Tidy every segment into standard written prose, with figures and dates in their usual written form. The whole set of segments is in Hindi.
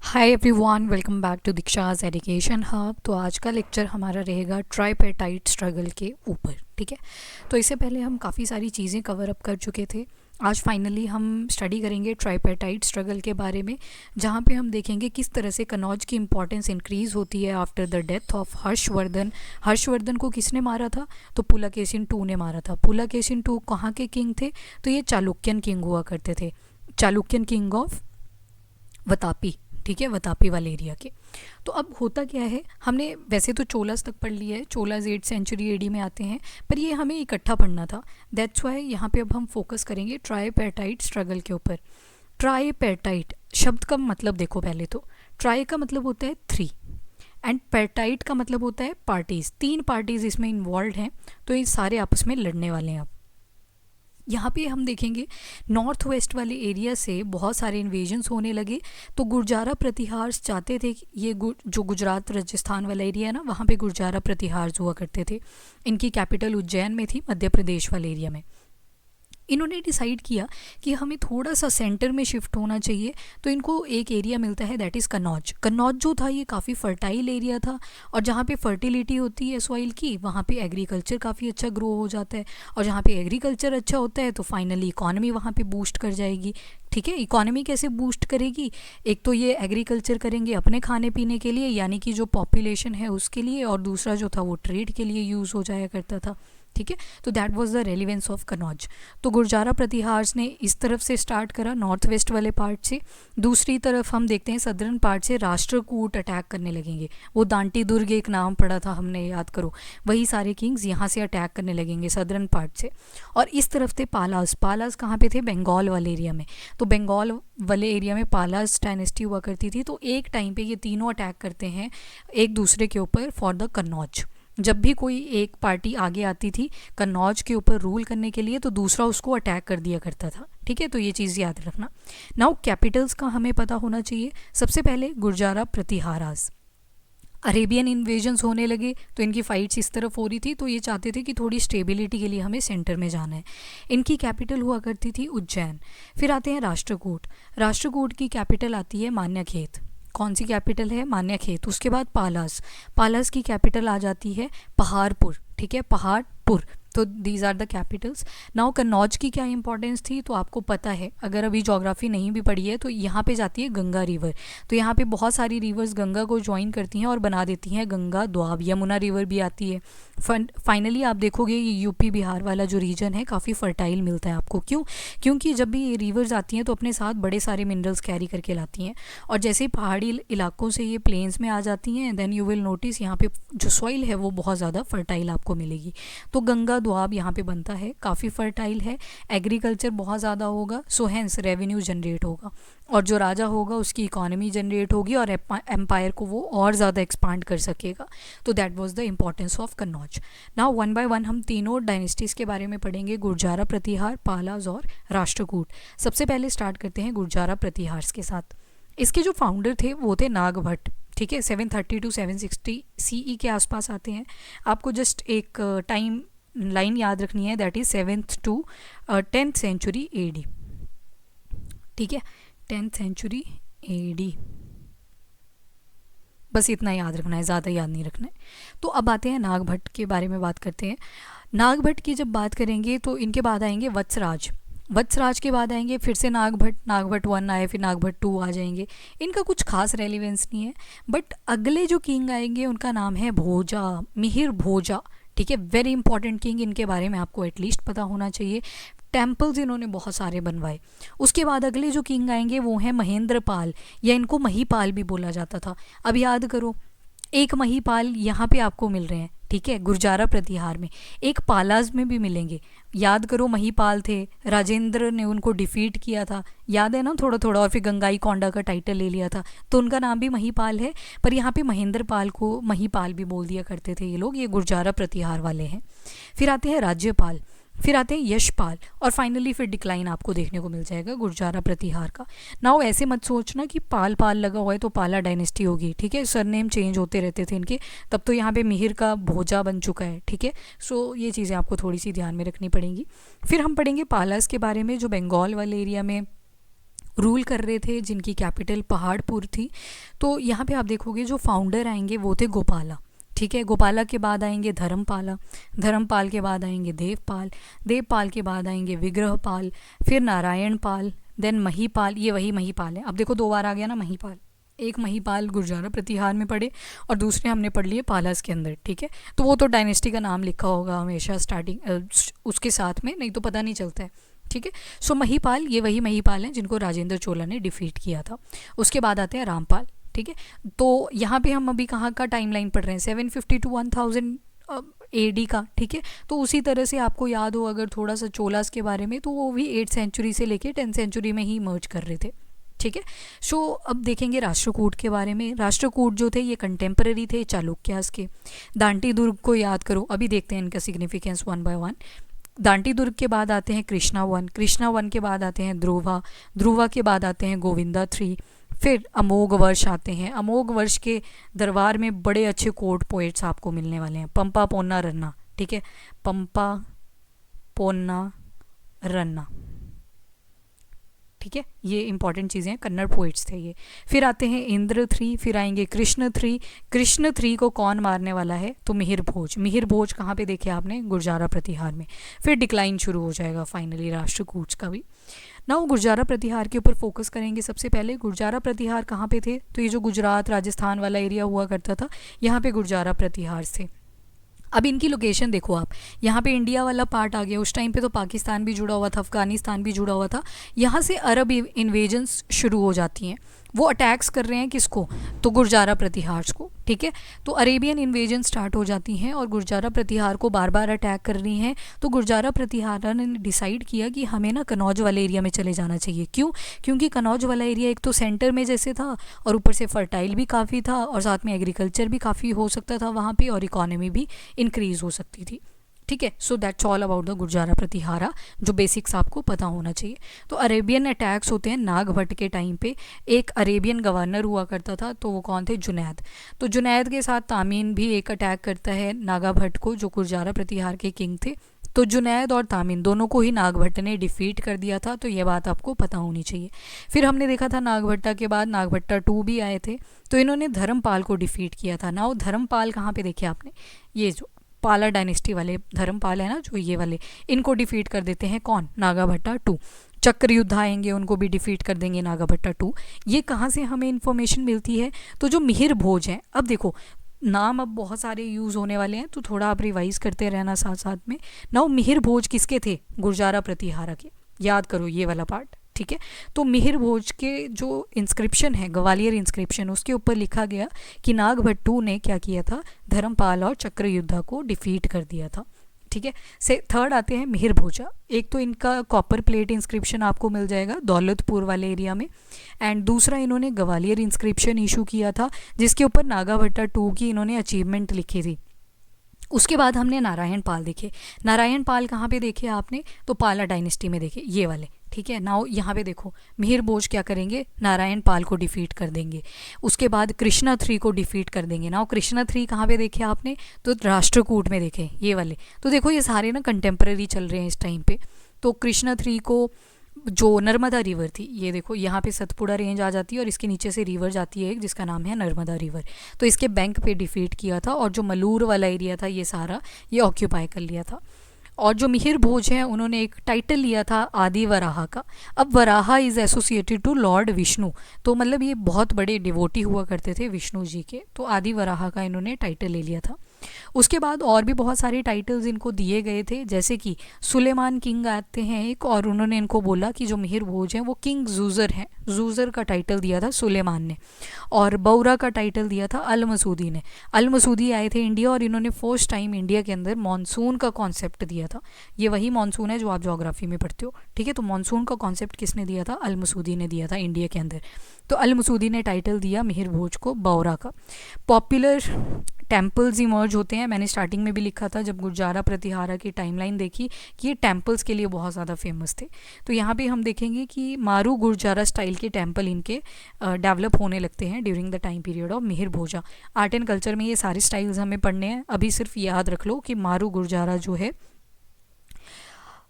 Hi everyone, welcome back to Diksha's education hub. तो आज का लेक्चर हमारा रहेगा ट्राइपेटाइट स्ट्रगल के ऊपर। ठीक है, तो इससे पहले हम काफ़ी सारी चीज़ें कवर अप कर चुके थे। आज फाइनली हम स्टडी करेंगे ट्राइपेटाइट स्ट्रगल के बारे में, जहाँ पे हम देखेंगे किस तरह से कनौज की इंपॉर्टेंस इंक्रीज़ होती है after the death of Harshvardhan. Harshvardhan को किसने मारा था? तो पुलकेशिन टू ने मारा था। पुलकेशिन टू कहाँ के किंग थे? तो ये चालुक्यन किंग हुआ करते थे, चालुक्यन किंग ऑफ वतापी। ठीक है, वतापी वाले एरिया के। तो अब होता क्या है, हमने वैसे तो चोलास तक पढ़ लिया है, चोलास 8th सेंचुरी एडी में आते हैं, पर ये हमें इकट्ठा पढ़ना था। दैट्स वाई यहाँ पे अब हम फोकस करेंगे ट्राइपेटाइट स्ट्रगल के ऊपर। ट्राइपेटाइट शब्द का मतलब देखो, पहले तो ट्राई का मतलब होता है 3 एंड पेटाइट का मतलब होता है पार्टीज़। 3 पार्टीज़ इसमें इन्वॉल्व हैं, तो ये सारे आपस में लड़ने वाले हैं। अब यहाँ पे हम देखेंगे नॉर्थ वेस्ट वाले एरिया से बहुत सारे इन्वेजन्स होने लगे। तो गुर्जारा प्रतिहार्स चाहते थे कि ये जो गुजरात राजस्थान वाला एरिया है ना, वहाँ पे गुर्जारा प्रतिहार्स हुआ करते थे। इनकी कैपिटल उज्जैन में थी, मध्य प्रदेश वाले एरिया में। इन्होंने डिसाइड किया कि हमें थोड़ा सा सेंटर में शिफ्ट होना चाहिए, तो इनको एक एरिया मिलता है, दैट इज़ कन्नौज। कन्नौज जो था ये काफ़ी फर्टाइल एरिया था, और जहाँ पे फर्टिलिटी होती है सॉइल की, वहाँ पे एग्रीकल्चर काफ़ी अच्छा ग्रो हो जाता है। और जहाँ पे एग्रीकल्चर अच्छा होता है तो फाइनली इकॉनमी वहाँ पे बूस्ट कर जाएगी। ठीक है, इकॉनमी कैसे बूस्ट करेगी? एक तो ये एग्रीकल्चर करेंगे अपने खाने पीने के लिए, यानी कि जो पॉपुलेशन है उसके लिए, और दूसरा जो था वो ट्रेड के लिए यूज़ हो जाया करता था। ठीक है, तो that was the relevance of Kannauj. तो गुर्जारा प्रतिहार्स ने इस तरफ से स्टार्ट करा, नॉर्थ वेस्ट वाले पार्ट से। दूसरी तरफ हम देखते हैं सदर्न पार्ट से राष्ट्रकूट अटैक करने लगेंगे। वो दांटी दुर्ग एक नाम पड़ा था हमने, याद करो, वही सारे किंग्स यहाँ से अटैक करने लगेंगे सदर्न पार्ट से। और इस तरफ थे पालास। पालास कहाँ पे थे? बंगाल वाले एरिया में। तो बंगाल वाले एरिया में पालास डायनेस्टी हुआ करती थी। तो एक टाइम पे ये तीनों अटैक करते हैं एक दूसरे के ऊपर फॉर द कन्नौज। जब भी कोई एक पार्टी आगे आती थी कन्नौज के ऊपर रूल करने के लिए, तो दूसरा उसको अटैक कर दिया करता था। ठीक है, तो ये चीज़ याद रखना। नाउ कैपिटल्स का हमें पता होना चाहिए। सबसे पहले गुर्जारा प्रतिहारास। अरेबियन इन्वेजन्स होने लगे, तो इनकी फ़ाइट्स इस तरफ हो रही थी, तो ये चाहते थे कि थोड़ी स्टेबिलिटी के लिए हमें सेंटर में जाना है। इनकी कैपिटल हुआ करती थी उज्जैन। फिर आते हैं राष्ट्रकूट। राष्ट्रकूट की कैपिटल आती है मान्यखेत। कौन सी कैपिटल है? मान्यखेत। उसके बाद पालास। पालास की कैपिटल आ जाती है पहाड़पुर। ठीक है, पहाड़पुर। तो these are the capitals. Now Kannauj की क्या इंपॉर्टेंस थी, तो आपको पता है, अगर अभी ज्योग्राफी नहीं भी पढ़ी है, तो यहाँ पे जाती है गंगा रिवर। तो यहाँ पे बहुत सारी रिवर्स गंगा को ज्वाइन करती हैं और बना देती हैं गंगा द्वाब। यमुना रिवर भी आती है। फाइनली आप देखोगे ये यूपी बिहार वाला जो रीजन है काफ़ी फर्टाइल मिलता है आपको। क्यों? क्योंकि जब भी ये रिवर्स आती हैं तो अपने साथ बड़े सारे मिनरल्स कैरी करके लाती हैं, और जैसे ही पहाड़ी इलाकों से ये प्लेन्स में आ जाती हैं, देन यू विल नोटिस यहाँ पे जो सॉइल है वो बहुत ज़्यादा फर्टाइल आपको मिलेगी। तो गंगा द्वाब यहाँ पे बनता है, काफ़ी फर्टाइल है, एग्रीकल्चर बहुत ज़्यादा होगा, सो हैंस रेवेन्यू जनरेट होगा, और जो राजा होगा उसकी इकोनॉमी जनरेट होगी, और एम्पायर को वो और ज़्यादा एक्सपांड कर सकेगा। तो that was the importance of Kannauj. Now one by one हम तीनों डायनेस्टीज़ के बारे में पढ़ेंगे, गुर्जारा प्रतिहार, पालाज और राष्ट्रकूट। सबसे पहले स्टार्ट करते हैं गुर्जारा प्रतिहार्स के साथ। इसके जो फाउंडर थे वो थे नागभट्ट। ठीक है, 730 टू 760 सीई के आसपास आते हैं। आपको जस्ट एक टाइम लाइन याद रखनी है, that is 7th to 10th century AD. ठीक है, 10th सेंचुरी एडी, बस इतना याद रखना है, ज़्यादा याद नहीं रखना है। तो अब आते हैं नागभट्ट के बारे में बात करते हैं। नागभट्ट की जब बात करेंगे तो इनके बाद आएंगे वत्सराज। वत्सराज के बाद आएंगे फिर से नागभट्ट। नागभट्ट 1 आए, फिर नागभट्ट 2 आ जाएंगे। इनका कुछ खास रेलिवेंस नहीं है, बट अगले जो किंग आएंगे उनका नाम है भोजा, मिहिर भोजा। ठीक है, वेरी इंपॉर्टेंट किंग, इनके बारे में आपको एटलीस्ट पता होना चाहिए। टेम्पल्स इन्होंने बहुत सारे बनवाए। उसके बाद अगले जो किंग आएंगे वो हैं महेंद्रपाल, या इनको महीपाल भी बोला जाता था। अब याद करो, एक महीपाल यहाँ पे आपको मिल रहे हैं, ठीक है, गुर्जारा प्रतिहार में। एक पालाज में भी मिलेंगे। याद करो, महीपाल थे, राजेंद्र ने उनको डिफीट किया था, याद है ना, थोड़ा थोड़ा, और फिर गंगाई कोंडा का टाइटल ले लिया था, तो उनका नाम भी महीपाल है। पर यहाँ पे महेंद्रपाल को महीपाल भी बोल दिया करते थे ये लोग, ये गुर्जारा प्रतिहार वाले हैं। फिर आते हैं राज्यपाल, फिर आते हैं यशपाल, और फाइनली फिर डिक्लाइन आपको देखने को मिल जाएगा गुर्जारा प्रतिहार का। नाउ ऐसे मत सोचना कि पाल पाल लगा हुआ है तो पाला डायनेस्टी होगी। ठीक है, सरनेम चेंज होते रहते थे इनके, तब तो यहाँ पे मिहिर का भोजा बन चुका है। ठीक है, सो ये चीज़ें आपको थोड़ी सी ध्यान में रखनी पड़ेंगी। फिर हम पढ़ेंगे पालास के बारे में, जो बंगाल वाले एरिया में रूल कर रहे थे, जिनकी कैपिटल पहाड़पुर थी। तो यहाँ पे आप देखोगे जो फाउंडर आएंगे वो थे गोपाला, ठीक है। गोपाला के बाद आएंगे धर्मपाला, धर्मपाल के बाद आएंगे देवपाल, देवपाल के बाद आएंगे विग्रहपाल, फिर नारायण पाल, देन महीपाल। ये वही महीपाल है। अब देखो 2 बार आ गया ना महीपाल। एक महीपाल गुर्जारा प्रतिहार में पढ़े और दूसरे हमने पढ़ लिए पालास के अंदर, ठीक है। तो वो तो डायनेस्टी का नाम लिखा होगा हमेशा स्टार्टिंग उसके साथ में, नहीं तो पता नहीं चलता है, ठीक है। सो महीपाल ये वही महीपाल हैं जिनको राजेंद्र चोला ने डिफीट किया था। उसके बाद आते हैं रामपाल, ठीक है। तो यहाँ पे हम अभी कहाँ का टाइमलाइन पढ़ रहे हैं, 750 to 1000 AD का, ठीक है। तो उसी तरह से आपको याद हो अगर थोड़ा सा चोलास के बारे में, तो वो भी 8th सेंचुरी से लेके 10th सेंचुरी में ही मर्ज कर रहे थे, ठीक है। सो अब देखेंगे राष्ट्रकूट के बारे में। राष्ट्रकूट जो थे ये कंटेम्पररी थे चालुक्यास के। दांटी दुर्ग को याद करो, अभी देखते हैं इनका सिग्निफिकेंस वन बाय वन। दांटी दुर्ग के बाद आते हैं कृष्णा वन, कृष्णा वन के बाद आते हैं ध्रुवा, ध्रुवा के बाद आते हैं गोविंदा 3, फिर अमोघ वर्ष आते हैं। अमोघ वर्ष के दरबार में बड़े अच्छे कोर्ट पोएट्स आपको मिलने वाले हैं, पंपा पोन्ना रन्ना, ठीक है। पंपा पोन्ना रन्ना, ठीक है। ये इंपॉर्टेंट चीज़ें हैं, कन्नड़ पोइट्स थे ये। फिर आते हैं इंद्र 3, फिर आएंगे कृष्ण 3। कृष्ण 3 को कौन मारने वाला है, तो मिहिर भोज। मिहिर भोज कहाँ पे देखे आपने, गुर्जारा प्रतिहार में। फिर डिक्लाइन शुरू हो जाएगा फाइनली राष्ट्रकूट का भी। ना वो गुर्जारा प्रतिहार के ऊपर फोकस करेंगे। सबसे पहले गुर्जारा प्रतिहार कहाँ पे थे, तो ये जो गुजरात राजस्थान वाला एरिया हुआ करता था, यहाँ पे गुर्जारा प्रतिहार थे। अब इनकी लोकेशन देखो आप, यहाँ पे इंडिया वाला पार्ट आ गया। उस टाइम पे तो पाकिस्तान भी जुड़ा हुआ था, अफगानिस्तान भी जुड़ा हुआ था। यहाँ से अरब इन्वेजन्स शुरू हो जाती हैं। वो अटैक्स कर रहे हैं किसको, तो गुर्जारा प्रतिहार को, ठीक है। तो अरेबियन इन्वेजन स्टार्ट हो जाती हैं और गुर्जारा प्रतिहार को बार बार अटैक कर रही हैं। तो गुर्जारा प्रतिहार ने डिसाइड किया कि हमें ना कनौज वाले एरिया में चले जाना चाहिए। क्यों, क्योंकि कनौज वाला एरिया एक तो सेंटर में जैसे था और ऊपर से फर्टाइल भी काफ़ी था और साथ में एग्रीकल्चर भी काफ़ी हो सकता था वहाँ पे और इकोनॉमी भी इंक्रीज़ हो सकती थी, ठीक है। So that's all about the Gurjara Pratihara, जो बेसिक्स आपको पता होना चाहिए। तो अरेबियन अटैक्स होते हैं नागभट्ट के टाइम पे। एक अरेबियन गवर्नर हुआ करता था, तो वो कौन थे, जुनैद। तो जुनैद के साथ तामीन भी एक अटैक करता है नागाभट्ट को, जो गुर्जारा प्रतिहार के किंग थे। तो जुनैद और तामीन दोनों को ही नागभट्ट ने डिफीट कर दिया था, तो ये बात आपको पता होनी चाहिए। फिर हमने देखा था नागभट्टा के बाद नागभट्टा 2 भी आए थे, तो इन्होंने धर्मपाल को डिफीट किया था ना। वो धर्मपाल कहाँ पे देखे आपने, ये जो पाला डायनेस्टी वाले धर्मपाल है ना, जो ये वाले, इनको डिफीट कर देते हैं कौन, नागाभट्टा 2। चक्र युद्ध आएंगे, उनको भी डिफीट कर देंगे नागाभट्टा 2। ये कहाँ से हमें इन्फॉर्मेशन मिलती है, तो जो मिहिर भोज हैं। अब देखो नाम अब बहुत सारे यूज़ होने वाले हैं, तो थोड़ा आप रिवाइज करते रहना साथ साथ में। नाउ मिहिर भोज किसके थे, गुर्जारा प्रतिहारा के, याद करो ये वाला पार्ट, ठीक है। तो मिहिर भोज के जो इंस्क्रिप्शन है, ग्वालियर इंस्क्रिप्शन, उसके ऊपर लिखा गया कि नागभट्टू ने क्या किया था, धर्मपाल और चक्रयुद्धा को डिफीट कर दिया था, ठीक है। से थर्ड आते हैं मिहिर भोजा। एक तो इनका कॉपर प्लेट इंस्क्रिप्शन आपको मिल जाएगा दौलतपुर वाले एरिया में, एंड दूसरा इन्होंने ग्वालियर इंस्क्रिप्शन इशू किया था, जिसके ऊपर नागाभट्टा 2 की इन्होंने अचीवमेंट लिखी थी। उसके बाद हमने नारायण पाल देखे। नारायण पाल कहाँ पे देखे आपने, तो पाला डायनेस्टी में देखे, ये वाले, ठीक है। नाउ यहाँ पे देखो मिहिर भोज क्या करेंगे, नारायण पाल को डिफीट कर देंगे। उसके बाद कृष्णा 3 को डिफीट कर देंगे। नाउ कृष्णा 3 कहाँ पे देखे आपने, तो राष्ट्रकूट में देखे, ये वाले। तो देखो ये सारे ना कंटेम्प्रेरी चल रहे हैं इस टाइम पे। तो कृष्णा 3 को जो नर्मदा रिवर थी, ये देखो यहाँ पे सतपुड़ा रेंज आ जाती है और इसके नीचे से रिवर जाती है एक, जिसका नाम है नर्मदा रिवर। तो इसके बैंक पे डिफीट किया था और जो मलूर वाला एरिया था ये सारा ये ऑक्यूपाई कर लिया था। और जो मिहिर भोज हैं उन्होंने एक टाइटल लिया था आदि वराहा का। अब Varaha is associated to lord Vishnu, तो मतलब ये बहुत बड़े डिवोटी हुआ करते थे विष्णु जी के, तो आदि वराहा का इन्होंने टाइटल ले लिया था। उसके बाद और भी बहुत सारे टाइटल्स इनको दिए गए थे, जैसे कि सुलेमान किंग आते हैं एक, और उन्होंने इनको बोला कि जो मिहिर भोज हैं वो किंग जूजर हैं, जूजर का टाइटल दिया था सुलेमान ने। और बौरा का टाइटल दिया था अल मसूदी ने। अल मसूदी आए थे इंडिया और इन्होंने फर्स्ट टाइम इंडिया के अंदर मॉनसून का कॉन्सेप्ट दिया था। ये वही मॉनसून है जो आप ज्योग्राफी में पढ़ते हो, ठीक है। तो मॉनसून का कॉन्सेप्ट किसने दिया था, अल मसूदी ने दिया था इंडिया के अंदर। तो अल मसूदी ने टाइटल दिया मिहिर भोज को बौरा का। पॉपुलर टेम्पल्स इमर्ज होते हैं, मैंने स्टार्टिंग में भी लिखा था जब गुर्जारा प्रतिहारा की टाइमलाइन देखी कि ये टेम्पल्स के लिए बहुत ज़्यादा फेमस थे। तो यहाँ पे हम देखेंगे कि मारू गुर्जारा स्टाइल के टेम्पल इनके डेवलप होने लगते हैं during the time period of Mihir Bhoja. Art and culture में ये सारे स्टाइल्स हमें पढ़ने हैं, अभी सिर्फ याद रख लो कि मारू गुर्जारा जो है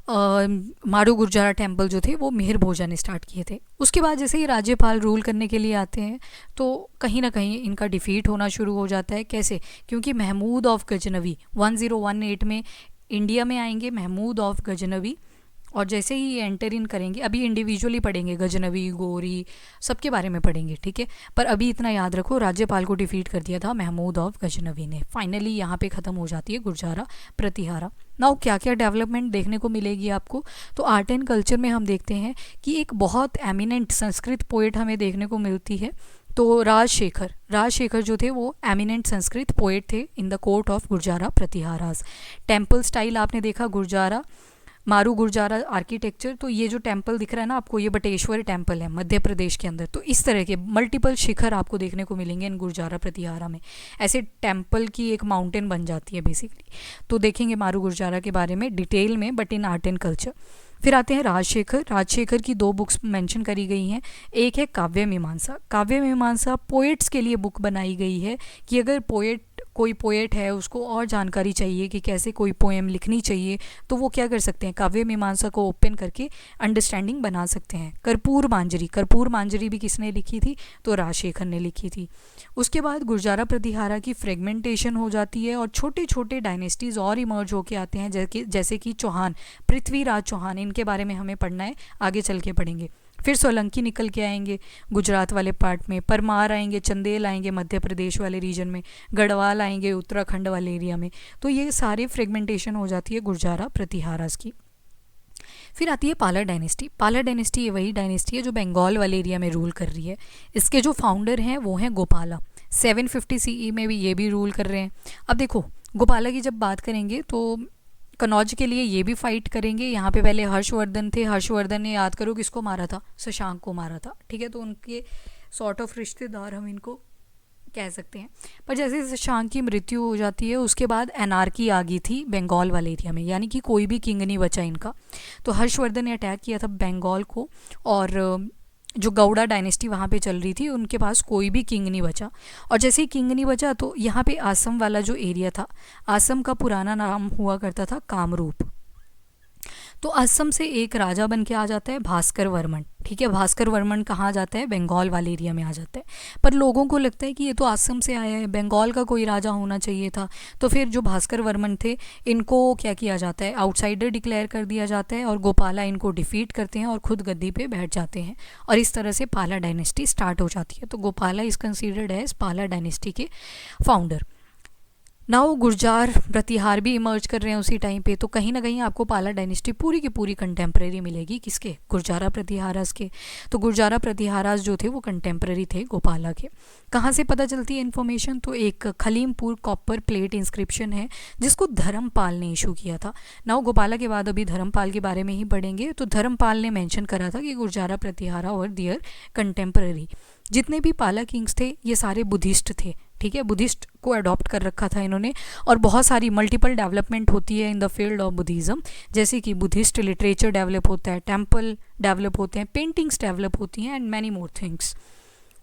मारू गुरजारा टेम्पल जो थे वो मिहिर भोजा ने स्टार्ट किए थे। उसके बाद जैसे ही राज्यपाल रूल करने के लिए आते हैं तो कहीं ना कहीं इनका डिफीट होना शुरू हो जाता है। कैसे? क्योंकि महमूद ऑफ गजनवी 1018 में इंडिया में आएंगे महमूद ऑफ गजनवी, और जैसे ही ये एंटर इन करेंगे, अभी इंडिविजुअली पढ़ेंगे, गजनवी, गोरी, सबके बारे में पढ़ेंगे, ठीक है, पर अभी इतना याद रखो राज्यपाल को डिफीट कर दिया था महमूद ऑफ गजनवी ने। फाइनली यहाँ पे ख़त्म हो जाती है गुरजारा प्रतिहारा। नाउ क्या क्या डेवलपमेंट देखने को मिलेगी आपको? तो आर्ट एंड कल्चर में हम देखते हैं कि एक बहुत एमिनेंट संस्कृत पोइट हमें देखने को मिलती है। तो राजशेखर जो थे वो एमिनेंट संस्कृत पोएट थे in the court of Gurjara Pratiharas. Temple style आपने देखा गुरजारा, मारू गुरजारा आर्किटेक्चर। तो ये जो टेम्पल दिख रहा है ना आपको, ये बटेश्वर टेम्पल है मध्य प्रदेश के अंदर। तो इस तरह के मल्टीपल शिखर आपको देखने को मिलेंगे इन गुरजारा प्रतिहारा में। ऐसे टेम्पल की एक माउंटेन बन जाती है बेसिकली। तो देखेंगे मारू गुरजारा के बारे में डिटेल में, but in art and culture. फिर आते हैं राजशेखर की 2 बुक्स मेंशन करी गई हैं। एक है काव्य मीमांसा पोएट्स के लिए बुक बनाई गई है कि अगर कोई पोएट है उसको और जानकारी चाहिए कि कैसे कोई पोएम लिखनी चाहिए तो वो क्या कर सकते हैं, काव्य मीमांसा को ओपन करके अंडरस्टैंडिंग बना सकते हैं। कर्पूर मांजरी भी किसने लिखी थी? तो राजशेखर ने लिखी थी। उसके बाद गुरजारा प्रतिहारा की फ्रेगमेंटेशन हो जाती है और छोटे छोटे डायनेस्टीज़ और इमर्ज होके आते हैं, जैसे कि चौहान, पृथ्वीराज चौहान, इनके बारे में हमें पढ़ना है, आगे चल के पढ़ेंगे। फिर सोलंकी निकल के आएंगे गुजरात वाले पार्ट में, परमार आएंगे, चंदेल आएंगे मध्य प्रदेश वाले रीजन में, गढ़वाल आएंगे उत्तराखंड वाले एरिया में। तो ये सारे फ्रेगमेंटेशन हो जाती है गुरजारा प्रतिहारास की। फिर आती है पाला डायनेस्टी ये वही डायनेस्टी है जो बंगाल वाले एरिया में रूल कर रही है। इसके जो फाउंडर हैं वो हैं गोपाला। 750 CE में भी ये भी रूल कर रहे हैं। अब देखो गोपाला की जब बात करेंगे तो कनौज के लिए ये भी फाइट करेंगे। यहाँ पे पहले हर्षवर्धन थे, हर्षवर्धन ने याद करो किसको मारा था, शशांक को मारा था, ठीक है। तो उनके सॉर्ट ऑफ रिश्तेदार हम इनको कह सकते हैं। पर जैसे शशांक की मृत्यु हो जाती है उसके बाद एनार्की आ गई थी बंगाल वाले एरिया में, यानी कि कोई भी किंग नहीं बचा इनका। तो हर्षवर्धन ने अटैक किया था बंगाल को, और जो गौड़ा डायनेस्टी वहाँ पे चल रही थी उनके पास कोई भी किंग नहीं बचा। और जैसे ही किंग नहीं बचा तो यहाँ पे आसम वाला जो एरिया था, आसम का पुराना नाम हुआ करता था कामरूप। तो असम से एक राजा बन के आ जाता है भास्कर वर्मन, ठीक है। भास्कर वर्मन कहाँ जाता है? बंगाल वाले एरिया में आ जाता है। पर लोगों को लगता है कि ये तो असम से आया है, बंगाल का कोई राजा होना चाहिए था। तो फिर जो भास्कर वर्मन थे इनको क्या किया जाता है, आउटसाइडर डिक्लेयर कर दिया जाता है, और गोपाला इनको डिफीट करते हैं और खुद गद्दी पे बैठ जाते हैं, और इस तरह से पाला डायनेस्टी स्टार्ट हो जाती है। तो गोपाला इज़ कंसिडर्ड एज पाला डायनेस्टी के फाउंडर। नाउ गुर्जार प्रतिहार भी इमर्ज कर रहे हैं उसी टाइम पे। तो कहीं ना कहीं आपको पाला डायनेस्टी पूरी की पूरी कंटेम्प्रेरी मिलेगी किसके? गुर्जारा प्रतिहारास के। तो गुर्जारा प्रतिहारास जो थे वो कंटेम्प्रेरी थे गोपाला के। कहाँ से पता चलती है इन्फॉर्मेशन? तो एक खलीमपुर कॉपर प्लेट इंस्क्रिप्शन है जिसको धर्मपाल ने इशू किया था। नाउ गोपाला के बाद अभी धर्मपाल के बारे में ही पढ़ेंगे। तो धर्मपाल ने मेंशन करा था कि गुर्जारा प्रतिहारा और दियर कंटेम्प्रेरी जितने भी पाला किंग्स थे ये सारे बुद्धिस्ट थे, ठीक है। बुद्धिस्ट को अडॉप्ट कर रखा था इन्होंने, और बहुत सारी मल्टीपल डेवलपमेंट होती है in the field of Buddhism, जैसे कि बुद्धिस्ट लिटरेचर डेवलप होता है, टेम्पल डेवलप होते हैं, पेंटिंग्स डेवलप होती हैं, एंड मैनी मोर थिंग्स।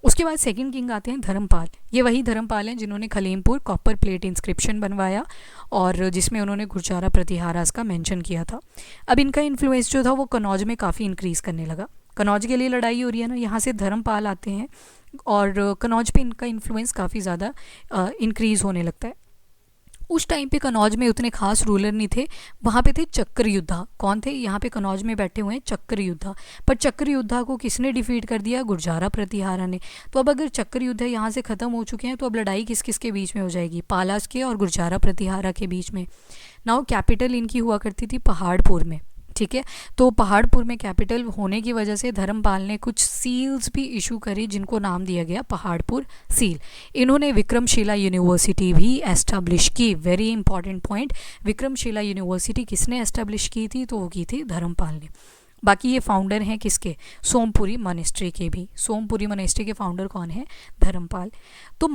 उसके बाद सेकंड किंग आते हैं धर्मपाल। ये वही धर्मपाल हैं जिन्होंने खलीमपुर कॉपर प्लेट इंस्क्रिप्शन बनवाया और जिसमें उन्होंने गुर्जारा प्रतिहारास का मेंशन किया था। अब इनका इन्फ्लुएंस जो था वो कनौज में काफ़ी इंक्रीज़ करने लगा। कनौज के लिए लड़ाई हो रही है ना, यहाँ से धर्मपाल आते हैं और कनौज पे इनका इन्फ्लुएंस काफ़ी ज़्यादा इंक्रीज़ होने लगता है। उस टाइम पे कनौज में उतने खास रूलर नहीं थे, वहाँ पे थे चक्रयुद्धा। कौन थे? यहाँ पे कनौज में बैठे हुए हैं चक्रयुद्धा। पर चक्रयुद्धा को किसने डिफीट कर दिया? गुर्जारा प्रतिहारा ने। तो अब अगर चक्रयुद्ध यहाँ से ख़त्म हो चुके हैं तो अब लड़ाई किस किस के बीच में हो जाएगी? पालास के और गुर्जारा प्रतिहारा के बीच में। नाउ कैपिटल इनकी हुआ करती थी पहाड़पुर में, ठीक है। तो पहाड़पुर में कैपिटल होने की वजह से धर्मपाल ने कुछ सील्स भी इशू करी जिनको नाम दिया गया पहाड़पुर सील। इन्होंने विक्रमशिला यूनिवर्सिटी भी एस्टेब्लिश की। Very important point, Vikramshila university किसने एस्टेब्लिश की थी? तो वो की थी धर्मपाल ने। बाकी ये फाउंडर हैं किसके? सोमपुरी मोनेस्ट्री के भी। सोमपुरी मोनेस्ट्री के फाउंडर कौन है? धर्मपाल। तो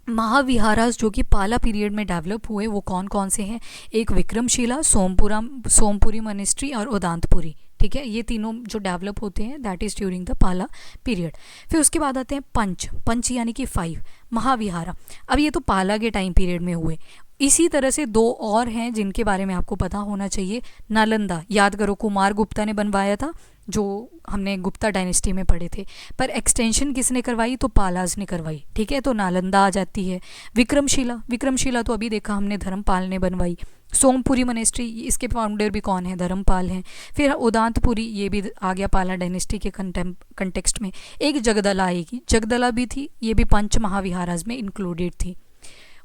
महाविहारास जो कि पाला पीरियड में डेवलप हुए वो कौन कौन से हैं? एक विक्रमशिला, सोमपुरी मोनेस्ट्री और उदांतपुरी, ठीक है। ये तीनों जो डेवलप होते हैं दैट इज़ ड्यूरिंग द पाला पीरियड। फिर उसके बाद आते हैं पंच यानी कि 5 महाविहारा। अब ये तो पाला के टाइम पीरियड में हुए। इसी तरह से दो और हैं जिनके बारे में आपको पता होना चाहिए। नालंदा, याद करो कुमार गुप्ता ने बनवाया था, जो हमने गुप्ता डायनेस्टी में पढ़े थे, पर एक्सटेंशन किसने करवाई, तो पालाज ने करवाई, ठीक है, तो नालंदा आ जाती है। विक्रमशिला, विक्रमशिला तो अभी देखा हमने धर्मपाल ने बनवाई। सोमपुरी मोनेस्ट्री, इसके फाउंडर भी कौन है, धर्मपाल हैं। फिर उदांतपुरी, ये भी आ गया पाला डायनेस्टी के कंटेक्स्ट में। एक जगदला आएगी, जगदला भी थी, ये भी पंच महाविहाराज में इंक्लूडेड थी।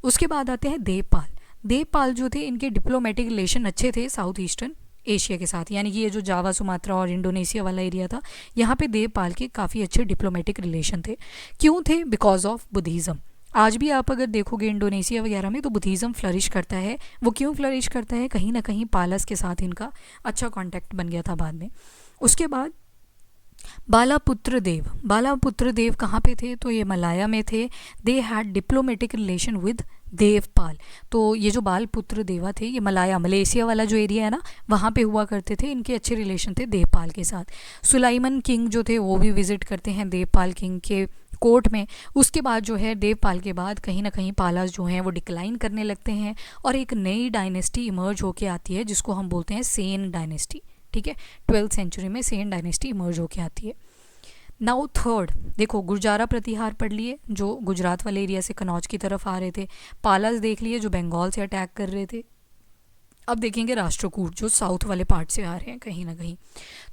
उसके बाद आते हैं देवपाल। देवपाल जो थे, इनके डिप्लोमेटिक रिलेशन अच्छे थे साउथ ईस्टर्न एशिया के साथ, यानी कि ये जो जावा, सुमात्रा और इंडोनेशिया वाला एरिया था, यहाँ पे देवपाल के काफ़ी अच्छे डिप्लोमेटिक रिलेशन थे। क्यों थे, बिकॉज ऑफ बुद्धिज़्म। आज भी आप अगर देखोगे इंडोनेशिया वगैरह में तो बुद्धिज़्म फ्लरिश करता है। वो क्यों फ्लरिश करता है, कहीं ना कहीं पालस के साथ इनका अच्छा कॉन्टैक्ट बन गया था बाद में। उसके बाद बालापुत्र देव, बालापुत्र देव कहाँ पे थे, तो ये मलाया में थे। They had diplomatic relation with Devpal. तो ये जो बालपुत्र देवा थे, ये मलाया, मलेशिया वाला जो एरिया है ना, वहाँ पे हुआ करते थे, इनके अच्छे रिलेशन थे देवपाल के साथ। सुलाइमन किंग जो थे वो भी विजिट करते हैं देवपाल किंग के कोर्ट में। उसके बाद जो है देवपाल के बाद कहीं ना कहीं पालास जो हैं वो डिक्लाइन करने लगते हैं और एक नई डायनेस्टी इमर्ज होके आती है जिसको हम बोलते हैं सेन डायनेस्टी, ठीक है। 12th सेंचुरी में सेन डायनेस्टी इमर्ज होके आती है। नाउ थर्ड, देखो गुर्जारा प्रतिहार पढ़ लिए जो गुजरात वाले एरिया से कनौज की तरफ आ रहे थे। पालास देख लिए जो बंगाल से अटैक कर रहे थे। अब देखेंगे राष्ट्रकूट जो साउथ वाले पार्ट से आ रहे हैं कहीं ना कहीं।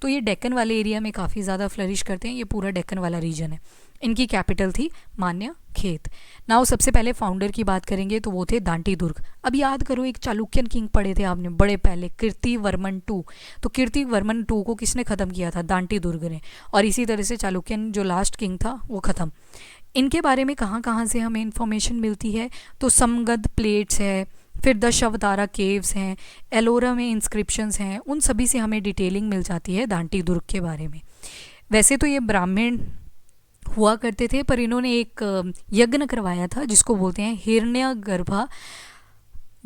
तो ये डेक्कन वाले एरिया में काफ़ी ज़्यादा फ्लरिश करते हैं, ये पूरा डेक्कन वाला रीजन है। इनकी कैपिटल थी मान्य खेत। नाउ सबसे पहले फाउंडर की बात करेंगे तो वो थे दांटी दुर्ग। अब याद करो एक चालुक्यन किंग पढ़े थे आपने बड़े पहले, कीर्तिवर्मन टू। तो कीर्तिवर्मन टू को किसने ख़त्म किया था, दांटी दुर्ग ने। और इसी तरह से चालुक्यन जो लास्ट किंग था वो ख़त्म। इनके बारे में कहाँ कहाँ से हमें इन्फॉर्मेशन मिलती है, तो समगद प्लेट्स है, फिर दशावतारा केव्स हैं, एलोरा में इंस्क्रिप्शंस हैं, उन सभी से हमें डिटेलिंग मिल जाती है दांटी दुर्ग के बारे में। वैसे तो ये ब्राह्मण हुआ करते थे, पर इन्होंने एक यज्ञ करवाया था जिसको बोलते हैं हिरण्यगर्भा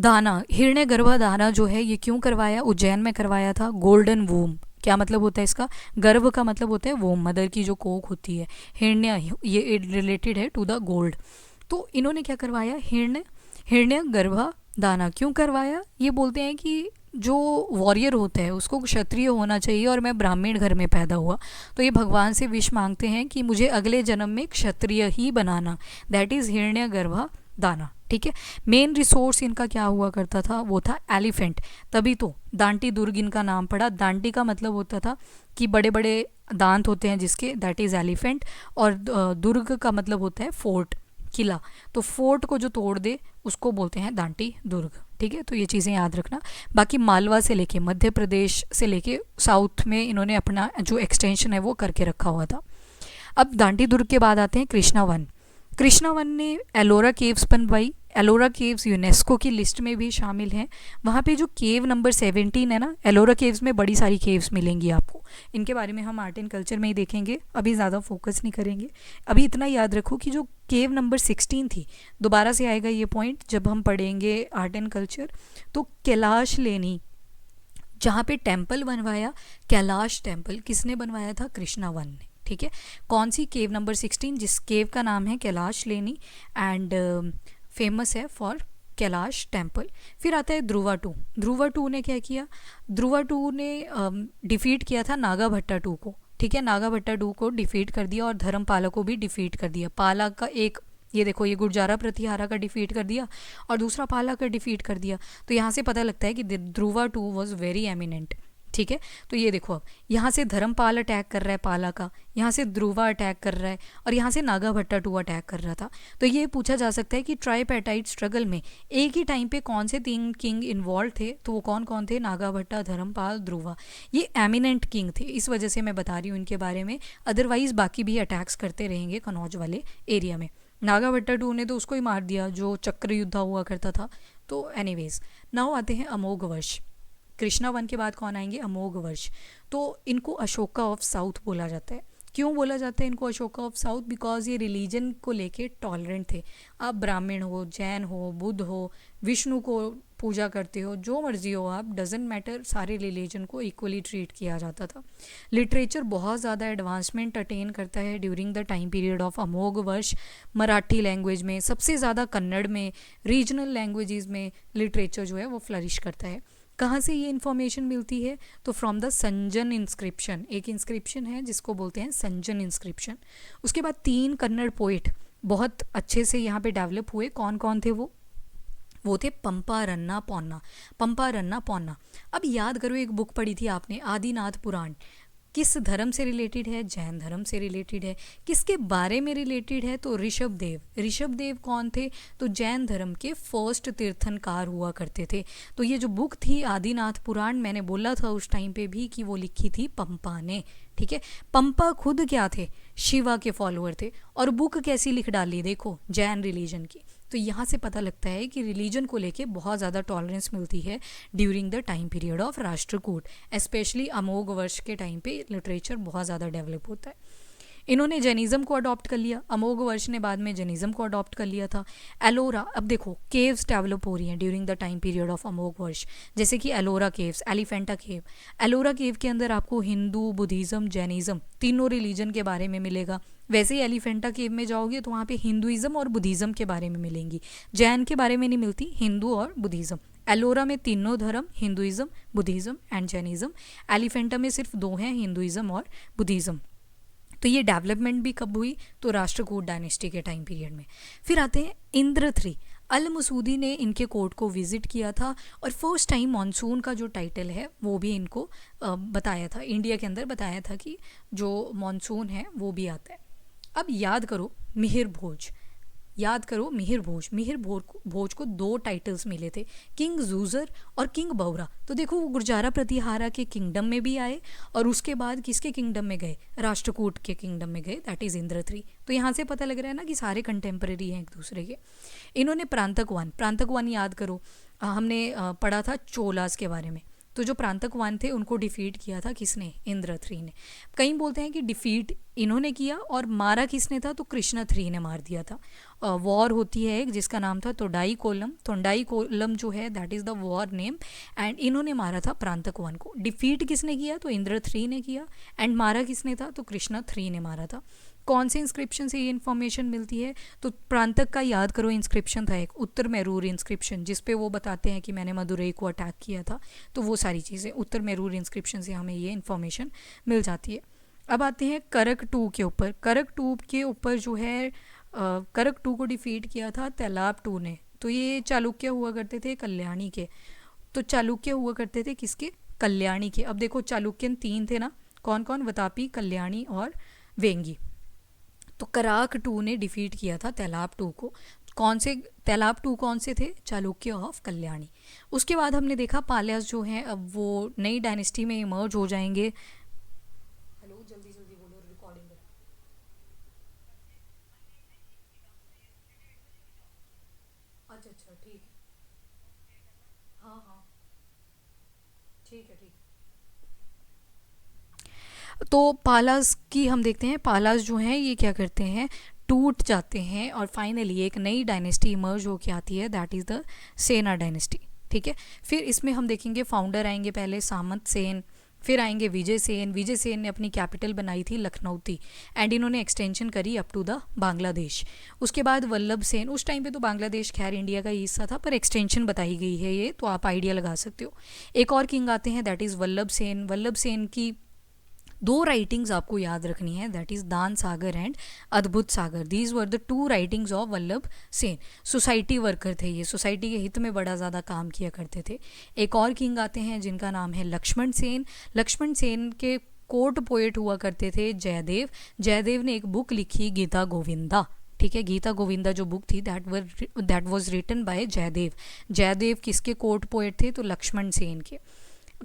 दाना। हिरण्यगर्भा दाना जो है ये क्यों करवाया, उज्जैन में करवाया था। गोल्डन वूम, क्या मतलब होता है इसका, गर्भ का मतलब होता है वोम, मदर की जो कोख होती है। हिरण्य, ये रिलेटेड है टू द गोल्ड। तो इन्होंने क्या करवाया, हिरण्यगर्भा दाना क्यों करवाया, ये बोलते हैं कि जो वॉरियर होता है उसको क्षत्रिय होना चाहिए और मैं ब्राह्मण घर में पैदा हुआ, तो ये भगवान से विश मांगते हैं कि मुझे अगले जन्म में क्षत्रिय ही बनाना। दैट इज़ हिरण्यगर्भा दाना, ठीक है। मेन रिसोर्स इनका क्या हुआ करता था, वो था एलिफेंट। तभी तो दांटी दुर्ग इनका नाम पड़ा। दांटी का मतलब होता था कि बड़े बड़े दांत होते हैं जिसके, दैट इज़ एलिफेंट। और दुर्ग का मतलब होता है फोर्ट, किला। तो फोर्ट को जो तोड़ दे उसको बोलते हैं दांटी दुर्ग, ठीक है। तो ये चीज़ें याद रखना। बाकी मालवा से लेके मध्य प्रदेश से लेके साउथ में इन्होंने अपना जो एक्सटेंशन है वो करके रखा हुआ था। अब दांटी दुर्ग के बाद आते हैं कृष्णावन। कृष्णावन ने एलोरा केव्स बनवाई। एलोरा केव्स यूनेस्को की लिस्ट में भी शामिल हैं। वहाँ पे जो केव नंबर 17 है ना, एलोरा केव्स में बड़ी सारी केव्स मिलेंगी आपको। इनके बारे में हम आर्ट एंड कल्चर में ही देखेंगे, अभी ज़्यादा फोकस नहीं करेंगे। अभी इतना याद रखो कि जो केव नंबर 16 थी, दोबारा से आएगा ये पॉइंट जब हम पढ़ेंगे आर्ट एंड कल्चर। तो कैलाश लेनी, जहाँ पे टेम्पल बनवाया, कैलाश टेम्पल किसने बनवाया था, कृष्णावन ने, ठीक है। कौन सी, केव नंबर 16, जिस केव का नाम है कैलाश लेनी एंड फेमस है फॉर कैलाश टेम्पल। फिर आता है ध्रुवा टू। ध्रुवा टू ने क्या किया, ध्रुवा टू ने डिफीट किया था नागाभट्टा टू को, ठीक है। नागाभट्टा टू को डिफीट कर दिया और धर्मपाला को भी डिफीट कर दिया। पाला का एक, ये देखो ये गुर्जारा प्रतिहारा का डिफीट कर दिया और दूसरा पाला का डिफीट कर दिया। तो यहाँ से पता लगता है कि Dhruva to was very eminent, ठीक है। तो ये देखो अब यहाँ से धर्मपाल अटैक कर रहा है पाला का, यहाँ से ध्रुवा अटैक कर रहा है और यहाँ से नागाभट्टा टू अटैक कर रहा था। तो ये पूछा जा सकता है कि ट्राइपेटाइट स्ट्रगल में एक ही टाइम पे कौन से 3 किंग इन्वॉल्व थे, तो वो कौन कौन थे, नागाभट्टा, धर्मपाल, ध्रुवा। ये एमिनेंट किंग थे, इस वजह से मैं बता रही हूँ इनके बारे में। अदरवाइज बाकी भी अटैक्स करते रहेंगे कनौज वाले एरिया में। नागाभट्टा टू ने तो उसको ही मार दिया जो चक्र युद्ध हुआ करता था। तो एनीवेज नाउ आते हैं अमोघ वर्ष। कृष्णा वन के बाद कौन आएंगे, अमोघ वर्ष। तो इनको अशोका ऑफ साउथ बोला जाता है। क्यों बोला जाता है इनको अशोका ऑफ साउथ, बिकॉज ये रिलीजन को लेके टॉलरेंट थे। आप ब्राह्मण हो, जैन हो, बुद्ध हो, विष्णु को पूजा करते हो, जो मर्जी हो आप, डजेंट मैटर, सारे रिलीजन को इक्वली ट्रीट किया जाता था। लिटरेचर बहुत ज़्यादा एडवांसमेंट अटेन करता है during the time period of Amoghavarsha. Marathi language में सबसे ज़्यादा, कन्नड़ में, रीजनल लैंग्वेजेस में लिटरेचर जो है वो फ्लरिश करता है। कहाँ से ये इन्फॉर्मेशन मिलती है? तो फ्रॉम द संजन इंस्क्रिप्शन, एक इंस्क्रिप्शन है जिसको बोलते हैं संजन इंस्क्रिप्शन। उसके बाद 3 कन्नड़ पोइट बहुत अच्छे से यहाँ पे डेवलप हुए। कौन कौन थे वो थे पंपा रन्ना पौन्ना। पंपा रन्ना पौन्ना। अब याद करो, एक बुक पढ़ी थी आपने, आदिनाथ पुराण, किस धर्म से रिलेटेड है? जैन धर्म से रिलेटेड है। किसके बारे में रिलेटेड है? तो ऋषभ देव। ऋषभ देव कौन थे? तो जैन धर्म के फर्स्ट तीर्थंकार हुआ करते थे। तो ये जो बुक थी आदिनाथ पुराण, मैंने बोला था उस टाइम पे भी कि वो लिखी थी पंपा ने, ठीक है। पंपा खुद क्या थे? शिवा के फॉलोअर थे। और बुक कैसी लिख डाली, देखो, जैन रिलीजन की। तो यहाँ से पता लगता है कि रिलीजन को लेके बहुत ज़्यादा टॉलरेंस मिलती है during the time period of Rashtrakuta. Specially Amoghavarsha के टाइम पे लिटरेचर बहुत ज़्यादा डेवलप होता है। इन्होंने जैनिज़्म को अडॉप्ट कर लिया, अमोघ वर्ष ने बाद में जैनिज़्म को अडॉप्ट कर लिया था। एलोरा, अब देखो केव्स डेवलप हो रही हैं during the time period of Amoghavarsha, जैसे कि Ellora caves, Elephanta cave. Ellora cave के अंदर आपको हिंदू, बुद्धिज़्म, जैनिज़्म तीनों रिलीजन के बारे में मिलेगा। वैसे ही एलिफेंटा केव में जाओगे तो वहाँ पे हिंदुइज़्म और बुद्धिज़्म के बारे में मिलेंगी, जैन के बारे में नहीं मिलती, हिंदू और बुद्धिज़्म। एलोरा में तीनों धर्म, Hinduism, Buddhism and Jainism. Elephanta में सिर्फ 2 हैं, हिंदुइज़्म और बुद्धिज़्म। तो ये डेवलपमेंट भी कब हुई? तो राष्ट्रकूट डायनेस्टी के टाइम पीरियड में। फिर आते हैं इंद्र 3। अल मसूदी ने इनके कोर्ट को विजिट किया था और फर्स्ट टाइम मॉनसून का जो टाइटल है वो भी इनको बताया था, इंडिया के अंदर बताया था कि जो मॉनसून है वो भी आता है। अब याद करो मिहिर भोज, याद करो मिहिर भोज। मिहिर भोज को 2 टाइटल्स मिले थे, किंग जूजर और किंग बौरा। तो देखो वो गुर्जारा प्रतिहारा के किंगडम में भी आए और उसके बाद किसके किंगडम में गए? राष्ट्रकूट के किंगडम में गए, दैट इज़ इंद्र 3। तो यहाँ से पता लग रहा है ना कि सारे कंटेम्प्रेरी हैं एक दूसरे के। इन्होंने प्रांतकवान याद करो, हमने पढ़ा था चोलास के बारे में। तो जो प्रांतकवान थे उनको डिफीट किया था किसने? इंद्र 3 ने। कई बोलते हैं कि डिफीट इन्होंने किया और मारा किसने था? तो कृष्ण 3 ने मार दिया था। वॉर होती है एक जिसका नाम था तोंडाई कोलम जो है that is the war name, and इन्होंने मारा था प्रांतकवान को। डिफीट किसने किया? तो इंद्र 3 ने किया, एंड मारा किसने था? तो कृष्ण 3 ने मारा था। कौन से इंस्क्रिप्शन से ये इन्फॉर्मेशन मिलती है? तो प्रांतक का याद करो इंस्क्रिप्शन था एक, उत्तर मैरूर इंस्क्रिप्शन, जिसपे वो बताते हैं कि मैंने मदुरई को अटैक किया था। तो वो सारी चीज़ें उत्तर मैरूर इंस्क्रिप्शन से हमें ये इन्फॉर्मेशन मिल जाती है। अब आते हैं करक 2 के ऊपर। करक 2 के ऊपर जो है करक 2 को डिफीट किया था तैलाब 2 ने। तो ये चालुक्य हुआ करते थे कल्याणी के। तो चालुक्य हुआ करते थे किसके? कल्याणी के। अब देखो चालुक्यन 3 थे ना, कौन कौन? वतापी, कल्याणी और वेंगी। तो कराक 2 ने डिफीट किया था तैलाब 2 को। कौन से तैलाब 2 कौन से थे? चालुक्य ऑफ कल्याणी। उसके बाद हमने देखा पाल्यास जो हैं अब वो नई डायनेस्टी में इमर्ज हो जाएंगे। हेलो, जल्दी जल्दी बोलो, रिकॉर्डिंग करो। अच्छा अच्छा, ठीक है। हाँ हाँ, ठीक है, ठीक। तो पालास की हम देखते हैं, पालास जो हैं ये क्या करते हैं? टूट जाते हैं और फाइनली एक नई डायनेस्टी इमर्ज होके आती है, दैट इज़ द सेना डायनेस्टी, ठीक है। फिर इसमें हम देखेंगे फाउंडर आएंगे पहले सामंत सेन, फिर आएंगे विजय सेन। विजय सेन ने अपनी कैपिटल बनाई थी लखनऊती, एंड इन्होंने एक्सटेंशन करी अप टू द बांग्लादेश। उसके बाद वल्लभ सेन, उस टाइम पे तो बांग्लादेश खैर इंडिया का ही हिस्सा था, पर एक्सटेंशन बताई गई है ये, तो आप आइडिया लगा सकते हो। एक और किंग आते हैं, दैट इज़ वल्लभ सेन। वल्लभ सेन की 2 राइटिंग्स आपको याद रखनी है, दैट इज़ दान Sagar and Adbhut Sagar. These were the 2 writings of Vallabh Sen. Society worker थे ये, सोसाइटी के हित में बड़ा ज़्यादा काम किया करते थे। एक और किंग आते हैं जिनका नाम है लक्ष्मण सेन। लक्ष्मण सेन के कोर्ट पोएट हुआ करते थे जयदेव। जयदेव ने एक बुक लिखी गीता गोविंदा, ठीक है। गीता गोविंदा जो बुक थी that was written by Jaydev. Jaydev किसके कोर्ट पोएट थे? तो लक्ष्मण सेन के।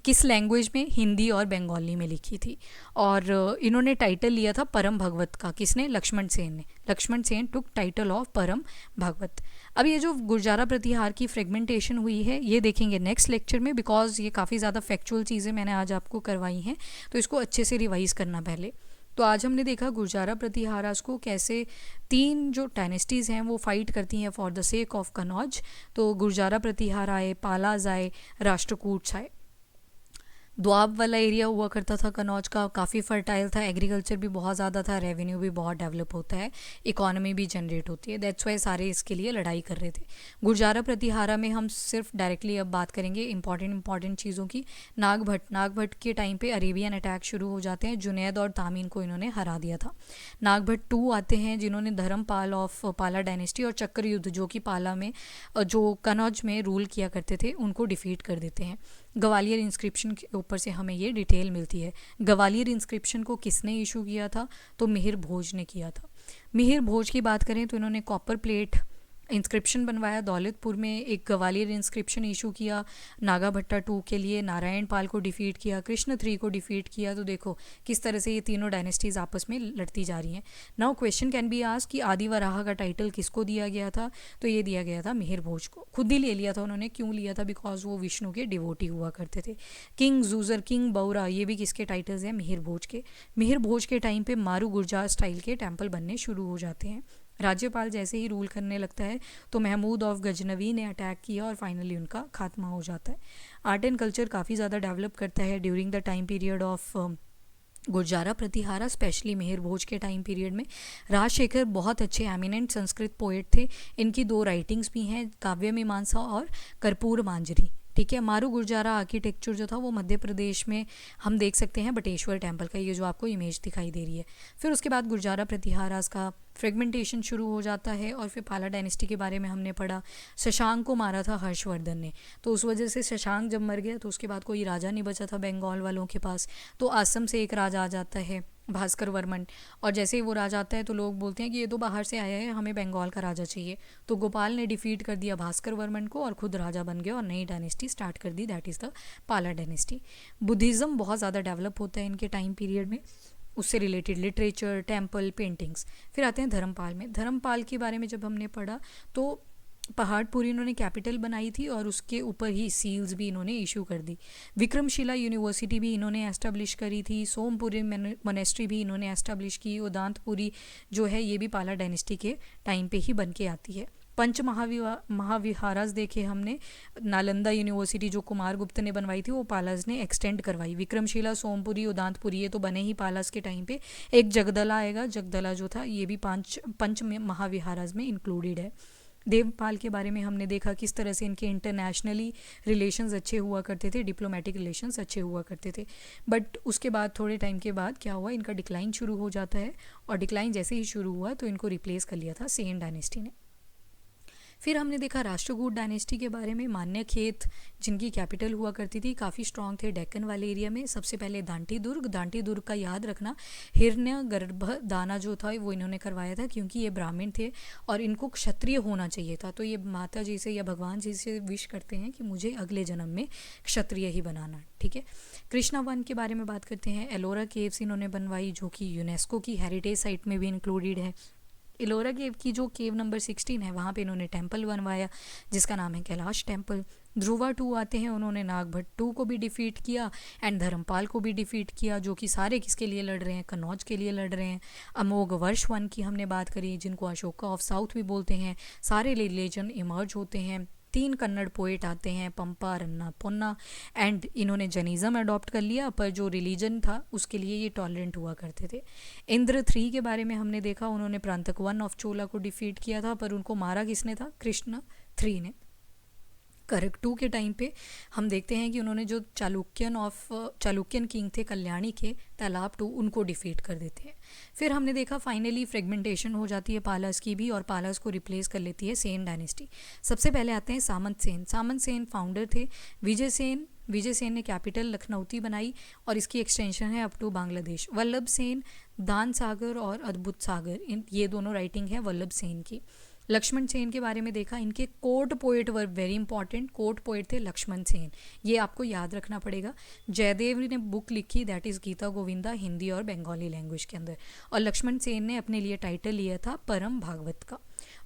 किस लैंग्वेज में? हिंदी और बंगाली में लिखी थी। और इन्होंने टाइटल लिया था परम भगवत का। किसने? लक्ष्मण सेन ने। लक्ष्मण सेन टुक टाइटल ऑफ परम भगवत। अब ये जो गुर्जारा प्रतिहार की फ्रेगमेंटेशन हुई है ये देखेंगे नेक्स्ट लेक्चर में, बिकॉज ये काफ़ी ज़्यादा फैक्चुअल चीज़ें मैंने आज आपको करवाई हैं, तो इसको अच्छे से रिवाइज़ करना पहले। तो आज हमने देखा गुर्जारा प्रतिहारास को कैसे तीन जो डायनेस्टीज़ हैं वो फाइट करती हैं for the sake of Kannauj. तो गुर्जारा प्रतिहार आए, पालाज आए, राष्ट्रकूट्स आए। दोआब वाला एरिया हुआ करता था कनौज का, काफ़ी फर्टाइल था, एग्रीकल्चर भी बहुत ज़्यादा था, रेवेन्यू भी बहुत डेवलप होता है, इकोनॉमी भी जनरेट होती है। दैट्स वाई सारे इसके लिए लड़ाई कर रहे थे। गुर्जारा प्रतिहारा में हम सिर्फ डायरेक्टली अब बात करेंगे इंपॉर्टेंट चीज़ों की। नागभट्ट के टाइम पे अरेबियन अटैक शुरू हो जाते हैं। जुनैद और तामीन को इन्होंने हरा दिया था। नागभट्ट 2 आते हैं जिन्होंने धर्मपाल ऑफ पाला डायनेस्टी और चक्र युद्ध जो कि पाला में जो कनौज में रूल किया करते थे उनको डिफीट कर देते हैं। ग्वालियर इंस्क्रिप्शन के ऊपर से हमें ये डिटेल मिलती है। ग्वालियर इंस्क्रिप्शन को किसने इशू किया था? तो मिहिर भोज ने किया था। मिहिर भोज की बात करें तो इन्होंने कॉपर प्लेट इंस्क्रिप्शन बनवाया। दौलतपुर में एक ग्वालियर इंस्क्रिप्शन इशू किया नागाभट्टा 2 के लिए। नारायण पाल को डिफीट किया, कृष्ण 3 को डिफीट किया। तो देखो किस तरह से ये तीनों डायनेस्टीज़ आपस में लड़ती जा रही हैं। Now question can be asked कि आदि वराह का टाइटल किसको दिया गया था? तो ये दिया गया था मिहिर भोज को। खुद ही ले लिया था उन्होंने। क्यों लिया था? बिकॉज वो विष्णु के डिवोटी हुआ करते थे। किंग जूजर, किंग बौरा, ये भी किसके टाइटल्स हैं? मिहिर भोज के। मिहिर भोज के टाइम पे मारू गुर्जार स्टाइल के टेम्पल बनने शुरू हो जाते हैं। राज्यपाल जैसे ही रूल करने लगता है तो महमूद ऑफ गजनवी ने अटैक किया और फाइनली उनका खात्मा हो जाता है। आर्ट एंड कल्चर काफ़ी ज़्यादा डेवलप करता है during the time period of Gurjara Pratihara, specially Mihir Bhoj के टाइम पीरियड में। राजशेखर बहुत अच्छे एमिनेंट संस्कृत पोएट थे। इनकी 2 राइटिंग्स भी हैं, काव्य मीमांसा और कर्पूर मांजरी। ठीक है। मारू गुर्जारा आर्किटेक्चर जो था वो मध्य प्रदेश में हम देख सकते हैं बटेश्वर टेम्पल का, ये जो आपको इमेज दिखाई दे रही है। फिर उसके बाद गुर्जारा प्रतिहारास का फ्रेगमेंटेशन शुरू हो जाता है और फिर पाला डायनेस्टी के बारे में हमने पढ़ा। शशांक को मारा था हर्षवर्धन ने, तो उस वजह से शशांक जब मर गया तो उसके बाद कोई राजा नहीं बचा था बंगाल वालों के पास। तो असम से एक राजा आ जाता है भास्कर वर्मन, और जैसे ही वो राजा आता है तो लोग बोलते हैं कि ये तो बाहर से आया है, हमें बंगाल का राजा चाहिए। तो गोपाल ने डिफीट कर दिया भास्कर वर्मन को और खुद राजा बन गया और नई डायनेस्टी स्टार्ट कर दी, दैट इज़ द पाला डायनेस्टी। बुद्धिज़्म बहुत ज़्यादा डेवलप होता है इनके टाइम पीरियड में, उससे रिलेटेड लिटरेचर, टेम्पल, पेंटिंग्स। फिर आते हैं धर्मपाल में। धर्मपाल के बारे में जब हमने पढ़ा तो पहाड़पुरी इन्होंने कैपिटल बनाई थी और उसके ऊपर ही सील्स भी इन्होंने इशू कर दी। विक्रमशिला यूनिवर्सिटी भी इन्होंने एस्टेब्लिश करी थी। सोमपुरी मोनेस्ट्री भी इन्होंने एस्टेब्लिश की। उदांतपुरी जो है ये भी पाला डायनेस्टी के टाइम पे ही बन के आती है। पंच महाविहारास देखे हमने। नालंदा यूनिवर्सिटी जो कुमारगुप्त ने बनवाई थी वो पालास ने एक्सटेंड करवाई। विक्रमशिला, सोमपुरी, उदांतपुरी ये तो बने ही पालास के टाइम पे। एक जगदला आएगा, जगदला जो था ये भी पंच महाविहारास में इंक्लूडेड है। देवपाल के बारे में हमने देखा किस तरह से इनके इंटरनेशनली रिलेशंस अच्छे हुआ करते थे, डिप्लोमेटिक रिलेशंस अच्छे हुआ करते थे। बट उसके बाद थोड़े टाइम के बाद क्या हुआ, इनका डिक्लाइन शुरू हो जाता है और डिक्लाइन जैसे ही शुरू हुआ तो इनको रिप्लेस कर लिया था सेन डायनेस्टी ने। फिर हमने देखा राष्ट्रकूट डायनेस्टी के बारे में। मान्यखेत जिनकी कैपिटल हुआ करती थी, काफ़ी स्ट्रॉन्ग थे डेक्कन वाले एरिया में। सबसे पहले दांटी दुर्ग का याद रखना। हिरण्य गर्भ दाना जो था वो इन्होंने करवाया था क्योंकि ये ब्राह्मण थे और इनको क्षत्रिय होना चाहिए था। तो ये माता जी से या भगवान जी से विश करते हैं कि मुझे अगले जन्म में क्षत्रिय ही बनाना। ठीक है। कृष्णा वन के बारे में बात करते हैं। एलोरा केव्स इन्होंने बनवाई जो कि यूनेस्को की हेरिटेज साइट में भी इंक्लूडेड है। एलोरा केव की जो केव नंबर 16 है वहाँ पे इन्होंने टेम्पल बनवाया जिसका नाम है कैलाश टेम्पल। ध्रुवा 2 आते हैं, उन्होंने नागभट्ट 2 को भी डिफीट किया एंड धर्मपाल को भी डिफीट किया, जो कि सारे किसके लिए लड़ रहे हैं? कन्नौज के लिए लड़ रहे हैं। अमोघ वर्ष 1 की हमने बात करी जिनको अशोका ऑफ साउथ भी बोलते हैं। सारे रिलीजन इमर्ज होते हैं। 3 कन्नड़ पोएट आते हैं, पंपा, रन्ना, पोन्ना, एंड इन्होंने जैनिज़्म अडॉप्ट कर लिया पर जो रिलीजन था उसके लिए ये टॉलरेंट हुआ करते थे। इंद्र 3 के बारे में हमने देखा, उन्होंने प्रांतक 1 ऑफ चोला को डिफीट किया था पर उनको मारा किसने था? कृष्ण 3 ने। करक 2 के टाइम पे हम देखते हैं कि उन्होंने जो चालुक्यन किंग थे कल्याणी के, तालाब 2, उनको डिफीट कर देते हैं। फिर हमने देखा फाइनली फ्रेगमेंटेशन हो जाती है पालास की भी और पालास को रिप्लेस कर लेती है सेन डायनेस्टी। सबसे पहले आते हैं सामंत सेन। सामंत सेन फाउंडर थे। विजय सेन ने कैपिटल लखनऊती बनाई और इसकी एक्सटेंशन है अप टू बांग्लादेश। वल्लभ सेन, दान सागर और अद्भुत सागर, ये दोनों राइटिंग है वल्लभ सेन की। लक्ष्मण सेन के बारे में देखा, इनके court poet were very important. Court poet थे लक्ष्मण सेन, ये आपको याद रखना पड़ेगा। जयदेव ने बुक लिखी दैट इज़ गीता गोविंदा, हिंदी और बंगाली लैंग्वेज के अंदर, और लक्ष्मण सेन ने अपने लिए टाइटल लिया था परम भागवत का।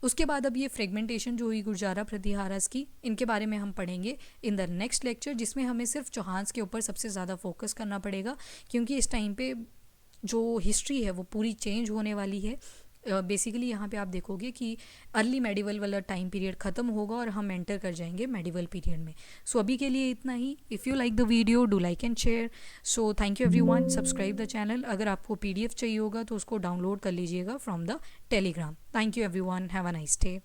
उसके बाद अब ये फ्रेगमेंटेशन जो हुई गुर्जारा प्रतिहारास की, इनके बारे में हम पढ़ेंगे इन द नेक्स्ट लेक्चर, जिसमें हमें सिर्फ चौहान्स के ऊपर सबसे ज़्यादा फोकस करना पड़ेगा क्योंकि इस टाइम पे जो हिस्ट्री है वो पूरी चेंज होने वाली है। बेसिकली यहाँ पे आप देखोगे कि अर्ली मेडिवल वाला टाइम पीरियड ख़त्म होगा और हम एंटर कर जाएंगे मेडिवल पीरियड में। सो अभी के लिए इतना ही। If you like the video do like and share. So thank you everyone, subscribe the channel. अगर आपको PDF चाहिए होगा तो उसको डाउनलोड कर लीजिएगा from the Telegram. Thank you everyone, have a nice day.